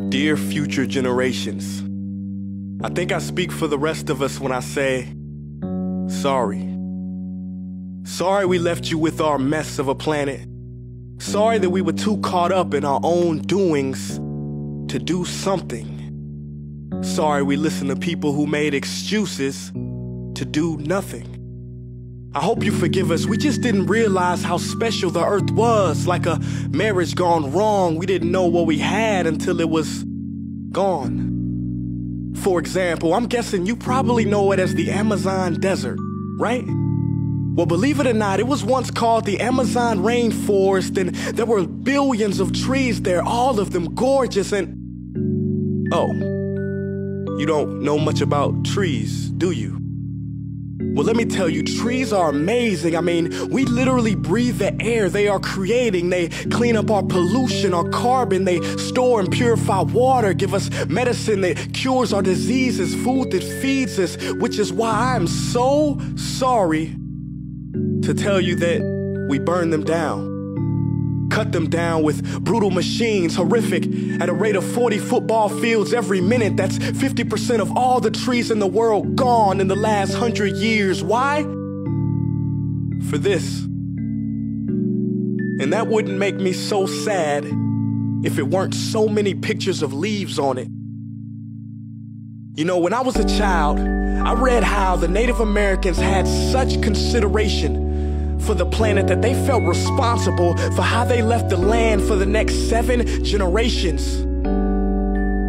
Dear future generations, I think I speak for the rest of us when I say, sorry. Sorry we left you with our mess of a planet. Sorry that we were too caught up in our own doings to do something. Sorry we listened to people who made excuses to do nothing. I hope you forgive us. We just didn't realize how special the earth was. Like a marriage gone wrong, we didn't know what we had until it was gone. For example, I'm guessing you probably know it as the Amazon desert, right? Well, believe it or not, it was once called the Amazon rainforest, and there were billions of trees there, all of them gorgeous. And oh, you don't know much about trees, do you? Well, let me tell you, trees are amazing. I mean, we literally breathe the air they are creating. They clean up our pollution, our carbon. They store and purify water, give us medicine that cures our diseases, food that feeds us, which is why I'm so sorry to tell you that we burn them down. Cut them down with brutal machines, horrific, at a rate of 40 football fields every minute. That's 50% of all the trees in the world gone in the last 100 years. Why? For this. And that wouldn't make me so sad if it weren't so many pictures of leaves on it. You know, when I was a child, I read how the Native Americans had such consideration for the planet that they felt responsible for how they left the land for the next 7 generations.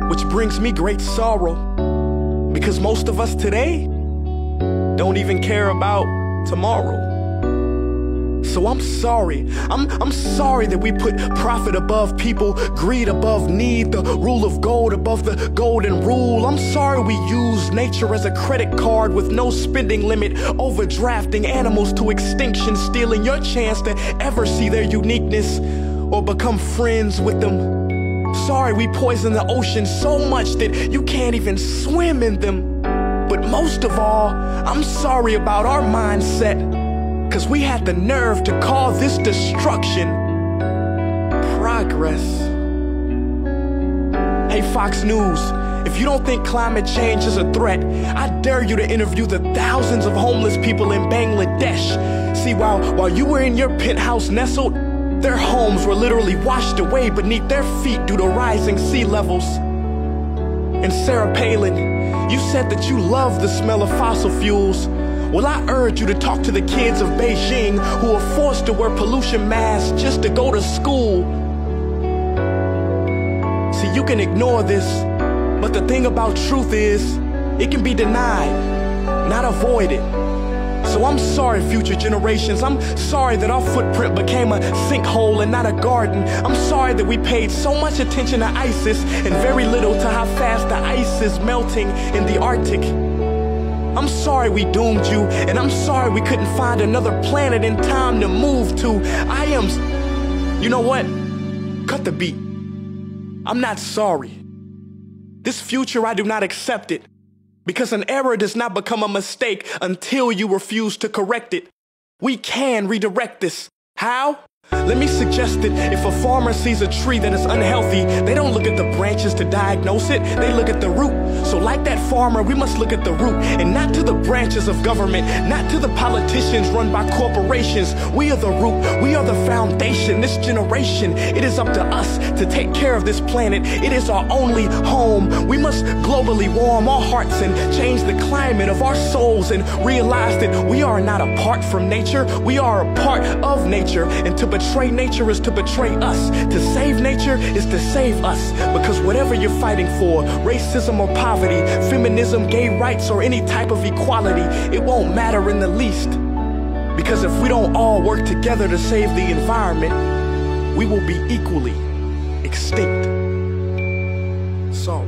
Which brings me great sorrow, because most of us today don't even care about tomorrow. So I'm sorry. I'm sorry that we put profit above people, greed above need, the rule of gold above the golden rule. I'm sorry we use nature as a credit card with no spending limit, overdrafting animals to extinction, stealing your chance to ever see their uniqueness or become friends with them. Sorry we poison the ocean so much that you can't even swim in them. But most of all, I'm sorry about our mindset, 'cause we had the nerve to call this destruction progress. Hey Fox News, if you don't think climate change is a threat, I dare you to interview the thousands of homeless people in Bangladesh. See, while you were in your penthouse nestled, their homes were literally washed away beneath their feet due to rising sea levels. And Sarah Palin, you said that you love the smell of fossil fuels. Well, I urge you to talk to the kids of Beijing who are forced to wear pollution masks just to go to school. See, you can ignore this, but the thing about truth is, it can be denied, not avoided. So I'm sorry, future generations. I'm sorry that our footprint became a sinkhole and not a garden. I'm sorry that we paid so much attention to ISIS and very little to how fast the ice is melting in the Arctic. I'm sorry we doomed you, and I'm sorry we couldn't find another planet in time to move to. You know what? Cut the beat. I'm not sorry. This future, I do not accept it, because an error does not become a mistake until you refuse to correct it. We can redirect this. How? Let me suggest that if a farmer sees a tree that is unhealthy, they don't look at the branches to diagnose it, they look at the root. So like that farmer, we must look at the root, and not to the branches of government, not to the politicians run by corporations. We are the root, we are the foundation. This generation, it is up to us to take care of this planet. It is our only home. We must globally warm our hearts and change the climate of our souls and realize that we are not apart from nature, we are a part of nature. And to betray nature is to betray us. To save nature is to save us. Because whatever you're fighting for, racism or poverty, feminism, gay rights, or any type of equality, it won't matter in the least. Because if we don't all work together to save the environment, we will be equally extinct. Sorry.